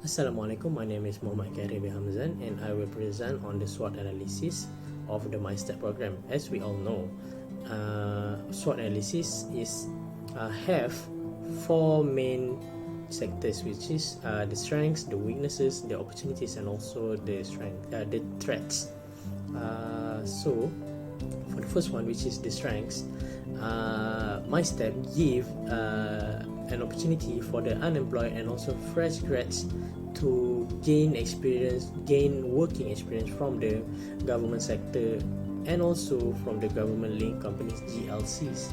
Assalamualaikum, my name is Muhammad Karim Hamzan and I will present on the SWOT analysis of the MySTEP program. As we all know, SWOT analysis have four main sectors, which is the strengths, the weaknesses, the opportunities, and also the threats. So for the first one, which is the strengths, MySTEP give an opportunity for the unemployed and also fresh grads to gain working experience from the government sector and also from the government linked companies, GLCs.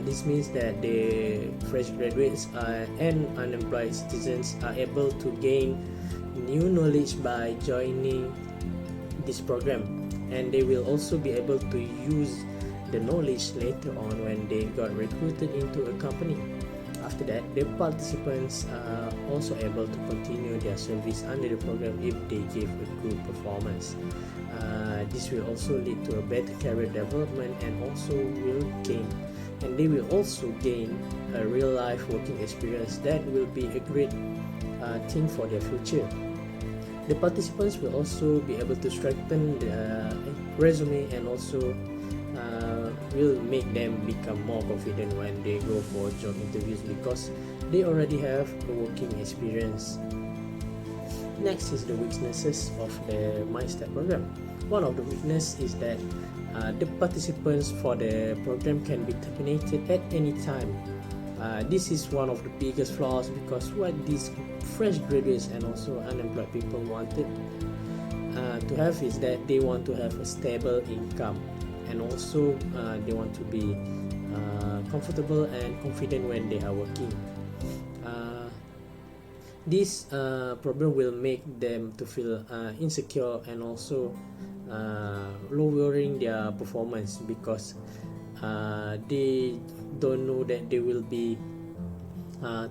This means that the fresh graduates and unemployed citizens are able to gain new knowledge by joining this program, and they will also be able to use the knowledge later on when they got recruited into a company. After that, the participants are also able to continue their service under the program if they give a good performance. This will also lead to a better career development and they will also gain a real life working experience that will be a great thing for their future. The participants will also be able to strengthen their resume and also will make them become more confident when they go for job interviews because they already have a working experience. Next is the weaknesses of the MySTEP program. One of the weaknesses is that the participants for the program can be terminated at any time. This is one of the biggest flaws because what these fresh graduates and also unemployed people wanted to have is that they want to have a stable income, and also they want to be comfortable and confident when they are working. This problem will make them to feel insecure and also lowering their performance because they don't know that they will be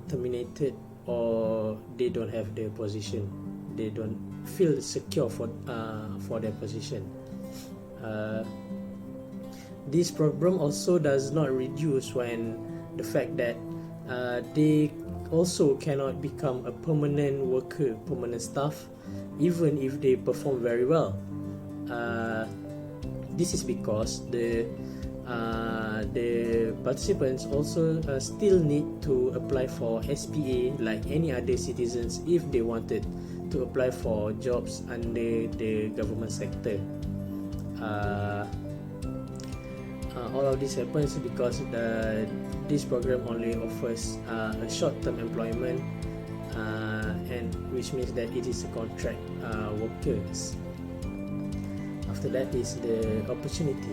terminated or they don't have their position. They don't feel secure for their position. This problem also does not reduce when the fact that they also cannot become a permanent worker, permanent staff, even if they perform very well. This is because the participants also still need to apply for SPA like any other citizens if they wanted to apply for jobs under the government sector. All of this happens because this program only offers a short-term employment, and which means that it is a contract workers. After that is the opportunity.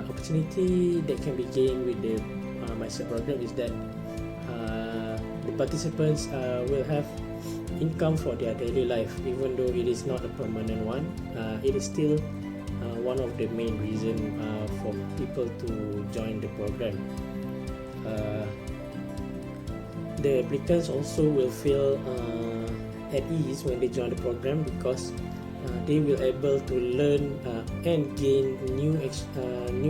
Opportunity that can be gained with the MySTEP program is that the participants will have income for their daily life, even though it is not a permanent one. It is still one of the main reasons for people to join the program. The applicants also will feel at ease when they join the program because they will able to learn and gain new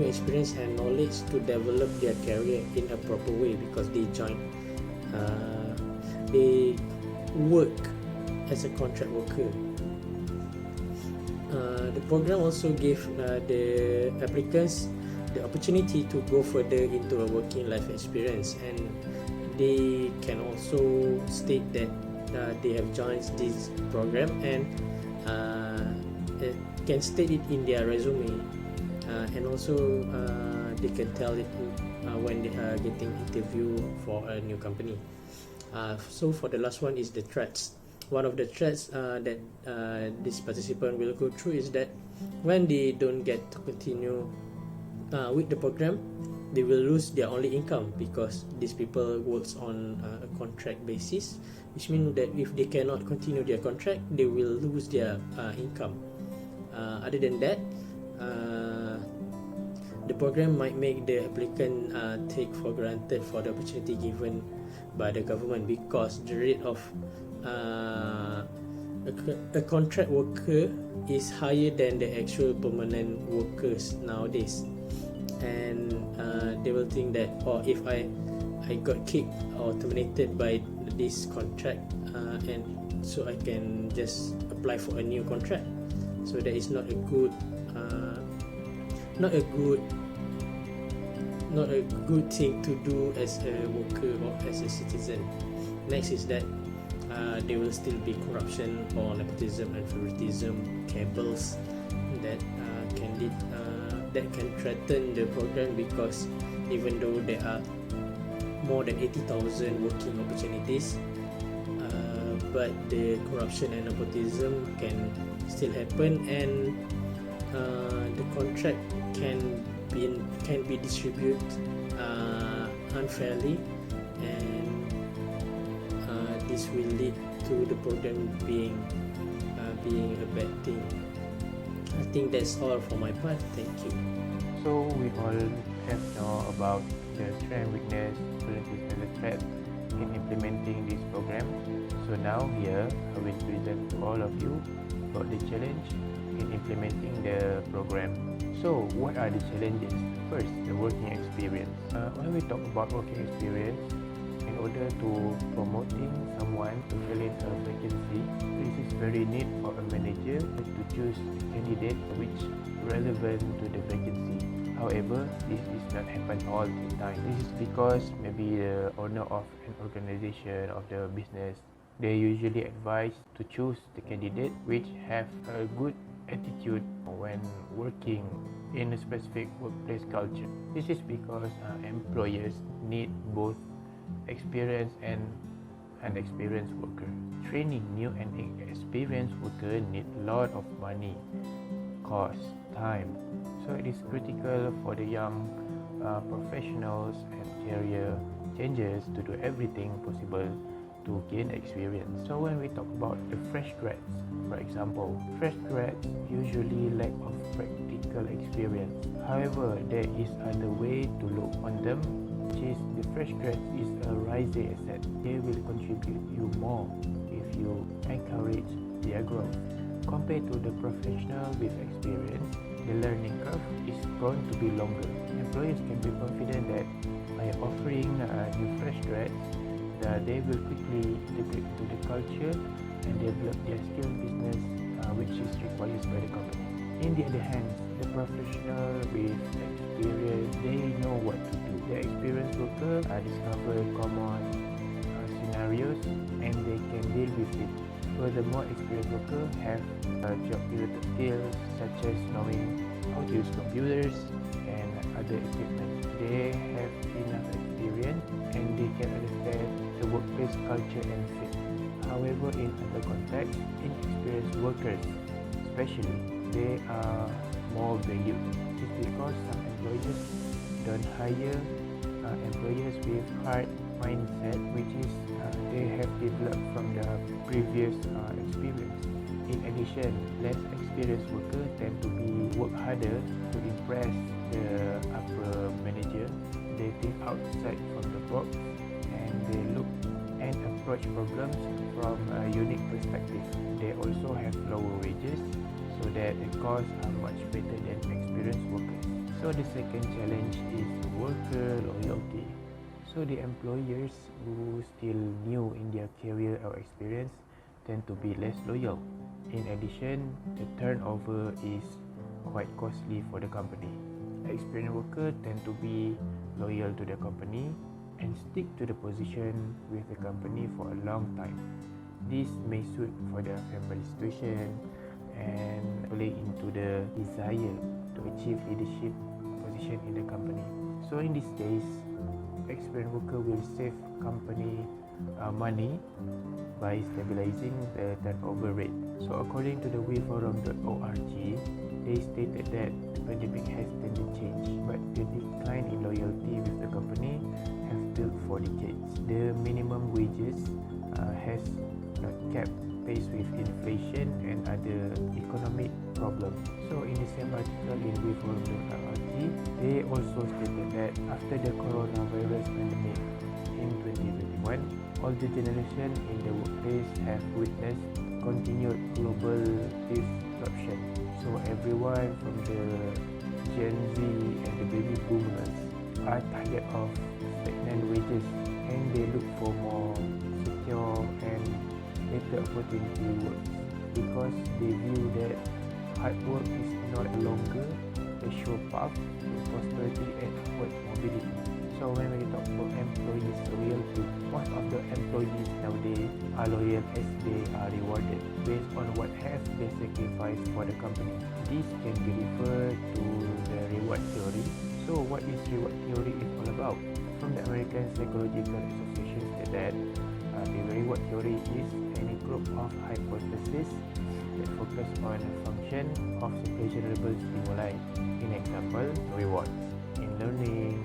experience and knowledge to develop their career in a proper way because they work as a contract worker. The program also gave the applicants the opportunity to go further into a working life experience, and they can also state that they have joined this program and can state it in their resume, and also they can tell it when they are getting interview for a new company. So for the last one is the threats. One of the threats that this participant will go through is that when they don't get to continue with the program, they will lose their only income because these people works on a contract basis, which means that if they cannot continue their contract, they will lose their income. Other than that, the program might make the applicant take for granted for the opportunity given by the government because the rate of a contract worker is higher than the actual permanent workers nowadays, and they will think that if I got kicked or terminated by this contract and so I can just apply for a new contract. So that is not a good thing to do as a worker or as a citizen. Next is that there will still be corruption or nepotism and favoritism cabals that can threaten the program, because even though there are more than 80,000 working opportunities, but the corruption and nepotism can still happen, and the contract can be distributed unfairly, and this will lead to the program being a bad thing. I think that's all for my part. Thank you. So we all have know about the strength, weakness, opportunities and the threats in implementing this program. So now here I will present to all of you about the challenge in implementing the program. So what are the challenges? First, the working experience. When we talk about working experience, in order to promoting someone to fill in a vacancy, this is very need for a manager to choose a candidate which relevant to the vacancy. However, this is not happen all the time. This is because maybe the owner of an organization of the business, they usually advise to choose the candidate which have a good attitude when working in a specific workplace culture. This is because employers need both experienced and unexperienced worker. Training new and experienced worker need a lot of money, cost, time. So it is critical for the young professionals and career changers to do everything possible to gain experience. So when we talk about the fresh grads, for example, fresh grads usually lack of practical experience. However, there is other way to look on them, which is the fresh grads is a rising asset. They will contribute you more if you encourage their growth. Compared to the professional with experience, the learning curve is going to be longer. Employers can be confident that by offering new fresh grads, they will quickly integrate to the culture and develop their skill business which is required by the company. In the other hand, the professional with experience, they know what to do. The experienced worker discover common scenarios and they can deal with it. Furthermore, experienced workers have job-related skills such as knowing how to use computers and other equipment. They have enough experience and they can understand the workplace culture and fit. However, in other contexts, inexperienced workers, especially, they are more valued. It's because some employers don't hire employers with hard mindset, which is they have developed from their previous experience. In addition, less experienced workers tend to work harder to impress the upper manager. They think outside from the box and they look and approach problems from a unique perspective. They also have lower wages, so that the costs are much better than experienced workers. So the second challenge is worker loyalty. So the employers who still new in their career or experience tend to be less loyal. In addition, the turnover is quite costly for the company. Experienced workers tend to be loyal to the company and stick to the position with the company for a long time. This may suit for their family situation and play into the desire to achieve leadership position in the company. So in this case, experienced worker will save company money by stabilizing the turnover rate. So according to the wayforum.org, they stated that the pandemic has tended change, but the decline in loyalty with the company has built for decades. The minimum wages has not kept pace with inflation and other economic problems. So in the same article in wayforum.org, they also stated that after the coronavirus pandemic in 2021, all the generation in the workplace have witnessed continued global disruption. So everyone from the Gen Z and the baby boomers are tired of stagnant wages and they look for more secure and better opportunity works, because they view that hard work is not longer a sure path to prosperity and upward mobility. So when we talk about employees loyalty, most of the employees nowadays are loyal as they are rewarded based on what have they sacrificed for the company. This can be referred to the reward theory. So what is reward theory is all about? From the American Psychological Association said that the reward theory is any group of hypotheses that focus on a function of pleasurable stimuli. In example, rewards in learning,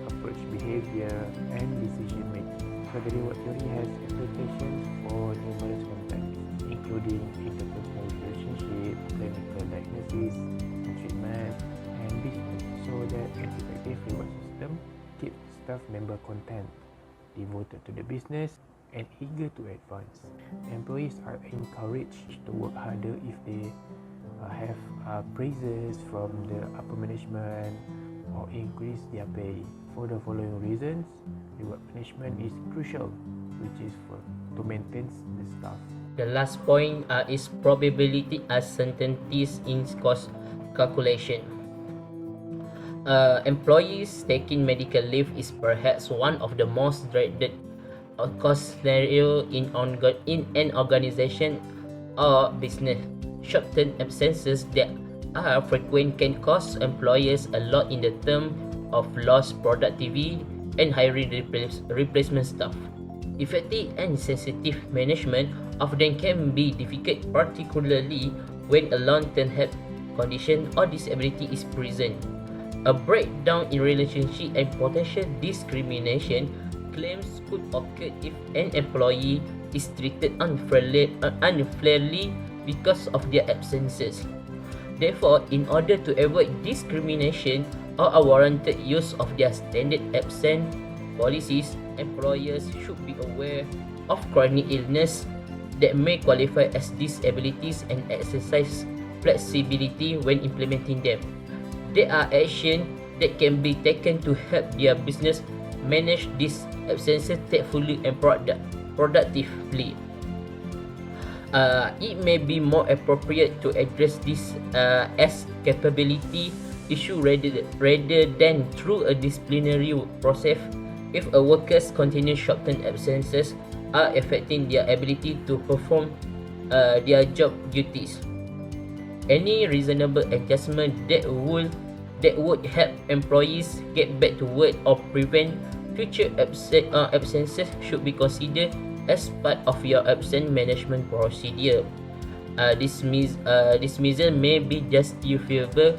approach behavior, and decision making. So the reward theory has applications for numerous contexts, including interpersonal relationship, clinical diagnosis, treatment, and business. So that an effective reward system keeps staff member content, devoted to the business, and eager to advance. Employees are encouraged to work harder if they have praises from the upper management or increase their pay. For the following reasons, reward management is crucial, which is to maintain the staff. The last point is probability uncertainties in cost calculation. Employees taking medical leave is perhaps one of the most dreaded cost scenario in an organization or business. Short-term absences that are frequent can cost employers a lot in the term of lost productivity and hiring replacement staff. Effective and sensitive management of them can be difficult, particularly when a long-term health condition or disability is present. A breakdown in relationship and potential discrimination claims could occur if an employee is treated unfairly because of their absences. Therefore, in order to avoid discrimination or unwarranted use of their standard absence policies, employers should be aware of chronic illness that may qualify as disabilities and exercise flexibility when implementing them. There are actions that can be taken to help their business manage these absences tactfully and productively. It may be more appropriate to address this as capability issue rather than through a disciplinary process if a worker's continued short-term absences are affecting their ability to perform their job duties. Any reasonable adjustment that would help employees get back to work or prevent future absences should be considered as part of your absence management procedure. Dismissal may be justifiable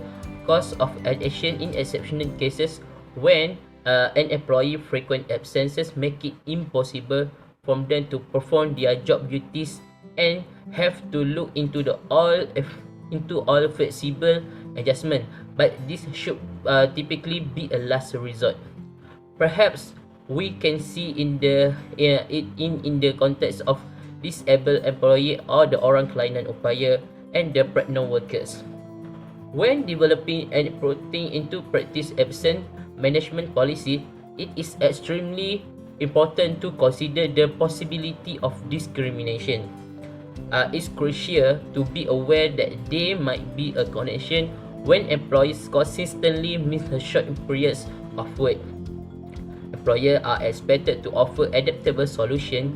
cause of action in exceptional cases when an employee frequent absences make it impossible for them to perform their job duties and have to look into all flexible adjustment, but this should typically be a last resort. Perhaps we can see in the context of disabled employee or the orang kelainan upaya and the pregnant workers. When developing and putting into practice absence management policy, it is extremely important to consider the possibility of discrimination. It's crucial to be aware that there might be a connection when employees consistently miss short periods of work. Employers are expected to offer adaptable solutions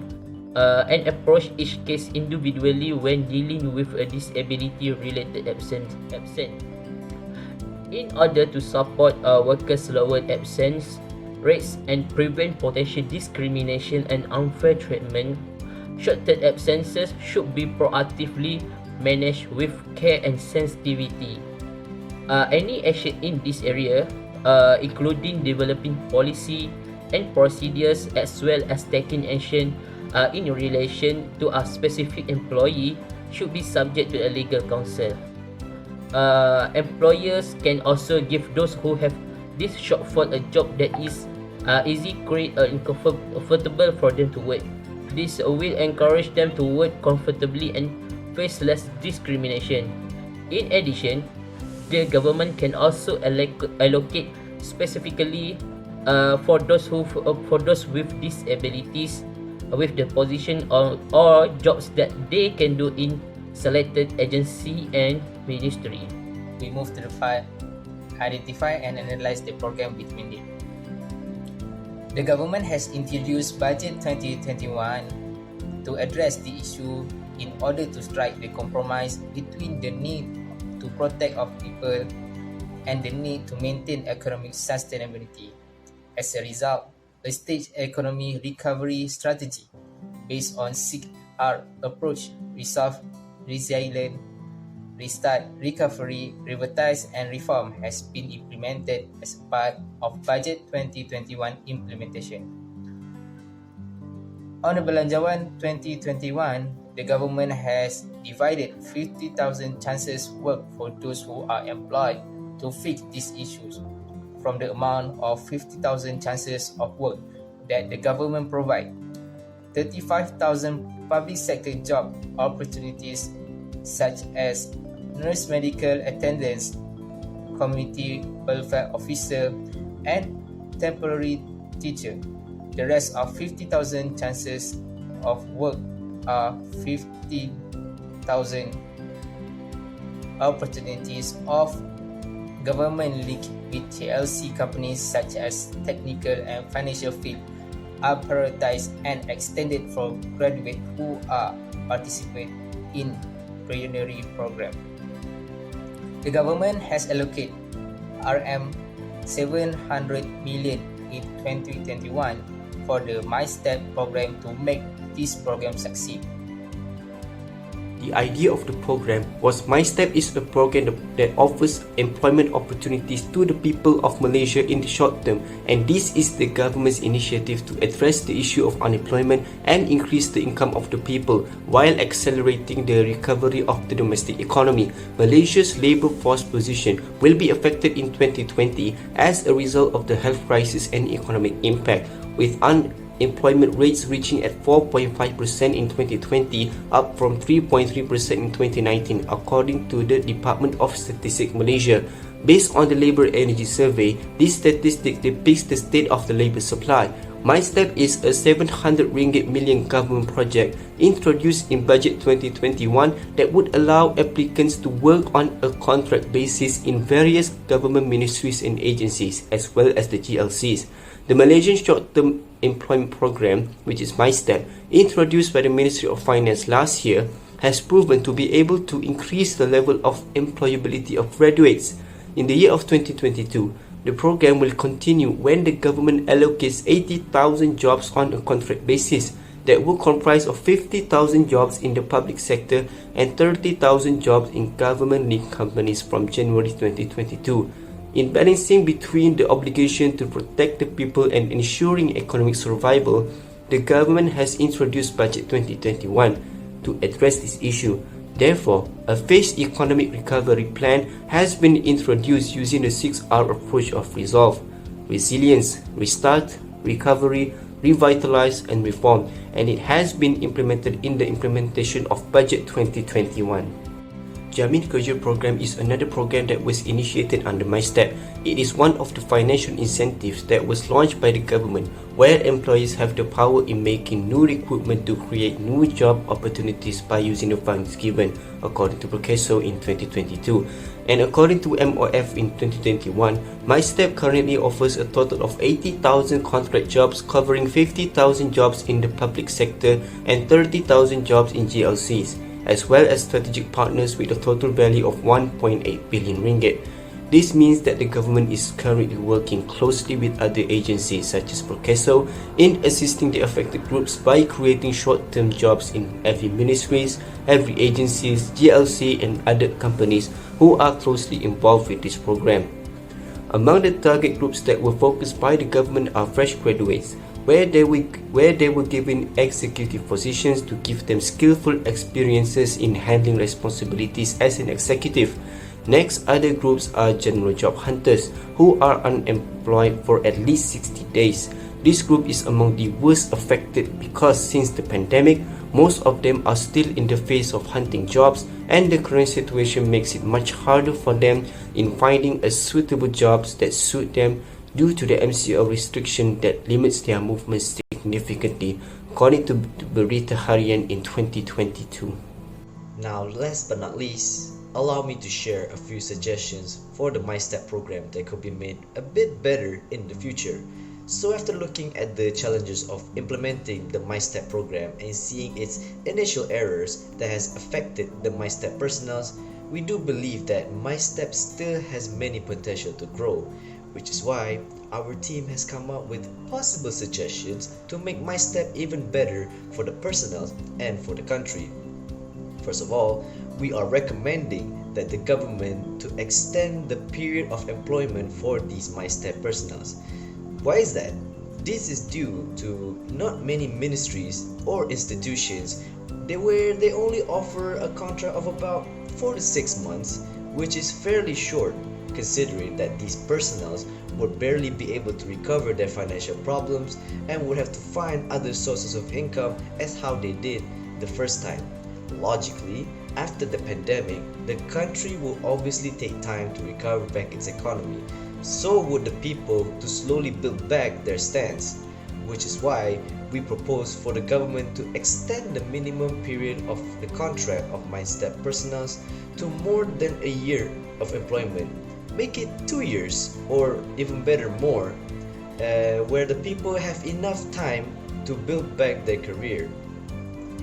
and approach each case individually when dealing with a disability-related absence. In order to support workers' lower absence rates and prevent potential discrimination and unfair treatment, short-term absences should be proactively managed with care and sensitivity. Any action in this area, including developing policy and procedures as well as taking action in relation to a specific employee, should be subject to a legal counsel. Employers can also give those who have this shortfall a job that is easy, quick, and comfortable for them to work. This will encourage them to work comfortably and face less discrimination. In addition, the government can also allocate specifically for those with disabilities with the position or jobs that they can do in selected agency and ministry. We move to the part identify and analyze the program between it. The government has introduced Budget 2021 to address the issue in order to strike the compromise between the need to protect of people and the need to maintain economic sustainability. As a result, a staged economy recovery strategy based on 6R approach: resolve, resilient, restart, recovery, revitalize, and reform has been implemented as part of Budget 2021 implementation. On the Belanjawan 2021, the government has divided 50,000 chances work for those who are employed to fix these issues from the amount of 50,000 chances of work that the government provide. 35,000 public sector job opportunities such as nurse medical attendants, community welfare officer, and temporary teacher. The rest of 50,000 chances of work are 50,000 opportunities of government linked with TLC companies such as technical and financial field are prioritized and extended for graduates who are participate in preliminary program. The government has allocated RM 700 million in 2021 for the MySTEP program to make this program succeed. The idea of the program was MySTEP is a program that offers employment opportunities to the people of Malaysia in the short term, and this is the government's initiative to address the issue of unemployment and increase the income of the people while accelerating the recovery of the domestic economy. Malaysia's labour force position will be affected in 2020 as a result of the health crisis and economic impact, with unemployment rates reaching at 4.5% in 2020, up from 3.3% in 2019, according to the Department of Statistics Malaysia. Based on the Labour Energy Survey, this statistic depicts the state of the labour supply. MySTEP is a 700 ringgit million government project introduced in Budget 2021 that would allow applicants to work on a contract basis in various government ministries and agencies, as well as the GLCs. The Malaysian Short-Term Employment Program, which is MySTEP, introduced by the Ministry of Finance last year, has proven to be able to increase the level of employability of graduates. In the year of 2022, the program will continue when the government allocates 80,000 jobs on a contract basis that will comprise of 50,000 jobs in the public sector and 30,000 jobs in government-linked companies from January 2022. In balancing between the obligation to protect the people and ensuring economic survival, the government has introduced Budget 2021 to address this issue. Therefore, a phased economic recovery plan has been introduced using the 6R approach of resolve, resilience, restart, recovery, revitalize, and reform, and it has been implemented in the implementation of Budget 2021. Jamin Kerja Program is another program that was initiated under MySTEP. It is one of the financial incentives that was launched by the government, where employees have the power in making new recruitment to create new job opportunities by using the funds given, according to Prokeso in 2022. And according to MOF in 2021, MySTEP currently offers a total of 80,000 contract jobs covering 50,000 jobs in the public sector and 30,000 jobs in GLCs, as well as strategic partners with a total value of 1.8 billion ringgit. This means that the government is currently working closely with other agencies such as Prokeso in assisting the affected groups by creating short-term jobs in every ministries, every agencies, GLC and other companies who are closely involved with this program. Among the target groups that were focused by the government are fresh graduates, where they were given executive positions to give them skillful experiences in handling responsibilities as an executive. Next, other groups are general job hunters who are unemployed for at least 60 days. This group is among the worst affected because since the pandemic, most of them are still in the phase of hunting jobs, and the current situation makes it much harder for them in finding a suitable jobs that suit them due to the MCO restriction that limits their movement significantly, according to Berita Harian in 2022. Now, last but not least, allow me to share a few suggestions for the MySTEP program that could be made a bit better in the future. So after looking at the challenges of implementing the MySTEP program and seeing its initial errors that has affected the MySTEP personnel, we do believe that MySTEP still has many potential to grow, which is why our team has come up with possible suggestions to make MySTEP even better for the personnel and for the country. First of all, we are recommending that the government to extend the period of employment for these MySTEP personnel. Why is that? This is due to not many ministries or institutions where they only offer a contract of about 4 to 6 months, which is fairly short considering that these personnel would barely be able to recover their financial problems and would have to find other sources of income as how they did the first time. Logically, after the pandemic, the country will obviously take time to recover back its economy. So would the people to slowly build back their stance, which is why we propose for the government to extend the minimum period of the contract of MySTEP personnel to more than a year of employment. Make it 2 years or even better more, where the people have enough time to build back their career.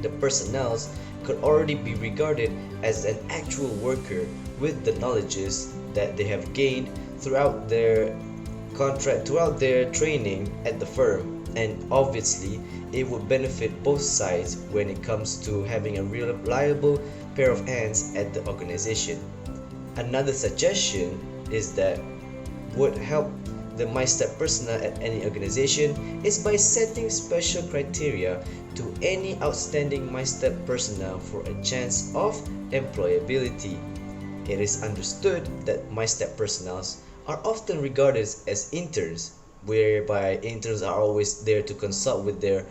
The personnel could already be regarded as an actual worker with the knowledges that they have gained throughout their training at the firm, and obviously it would benefit both sides when it comes to having a reliable pair of hands at the organization. Another suggestion is that would help the MySTEP personnel at any organization is by setting special criteria to any outstanding MySTEP personnel for a chance of employability. It is understood that MySTEP personnel are often regarded as interns, whereby interns are always there to consult with their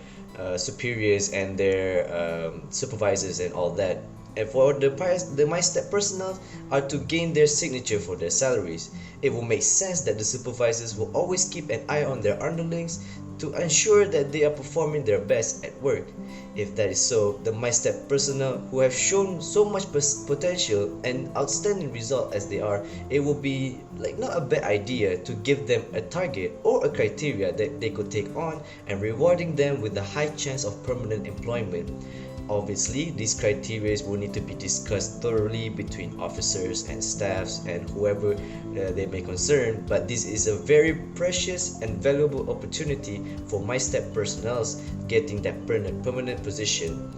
superiors and their supervisors and all that. And for the MySTEP personnel are to gain their signature for their salaries. It will make sense that the supervisors will always keep an eye on their underlings to ensure that they are performing their best at work. If that is so, the MySTEP personnel who have shown so much potential and outstanding result as they are, it will be not a bad idea to give them a target or a criteria that they could take on and rewarding them with a high chance of permanent employment. Obviously, these criteria will need to be discussed thoroughly between officers and staffs and whoever they may concern, but this is a very precious and valuable opportunity for MySTEP personnel getting that permanent position.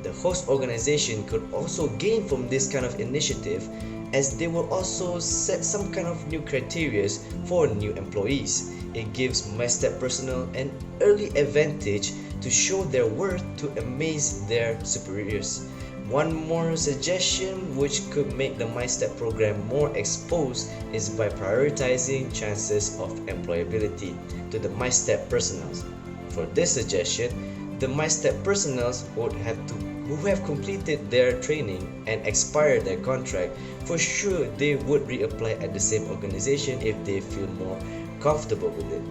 The host organization could also gain from this kind of initiative, as they will also set some kind of new criteria for new employees. It gives MySTEP personnel an early advantage to show their worth to amaze their superiors. One more suggestion which could make the MySTEP program more exposed is by prioritizing chances of employability to the MySTEP personnel. For this suggestion, the MySTEP personnel who have completed their training and expired their contract, for sure they would reapply at the same organization if they feel more comfortable with it.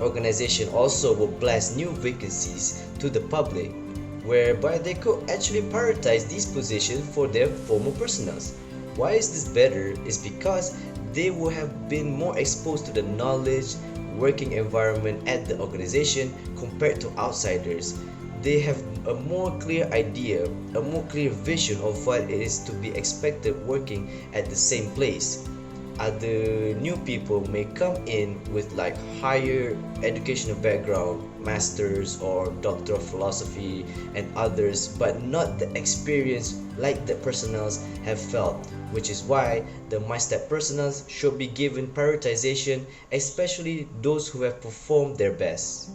Organization also will blast new vacancies to the public, whereby they could actually prioritize these positions for their former personnel. Why is this better? Is because they will have been more exposed to the knowledge, working environment at the organization compared to outsiders. They have a more clear idea, a more clear vision of what it is to be expected working at the same place. Other new people may come in with higher educational background, masters or doctor of philosophy and others, but not the experience like the personnel have felt, which is why the MySTEP personnel should be given prioritization, especially those who have performed their best.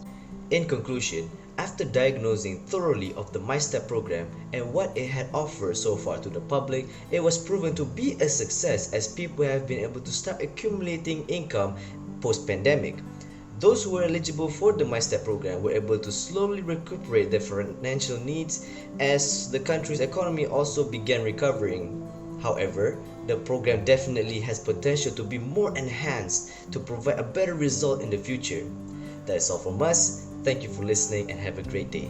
In conclusion, after diagnosing thoroughly of the MySTEP program and what it had offered so far to the public, it was proven to be a success as people have been able to start accumulating income post-pandemic. Those who were eligible for the MySTEP program were able to slowly recuperate their financial needs as the country's economy also began recovering. However, the program definitely has potential to be more enhanced to provide a better result in the future. That's all from us. Thank you for listening and have a great day.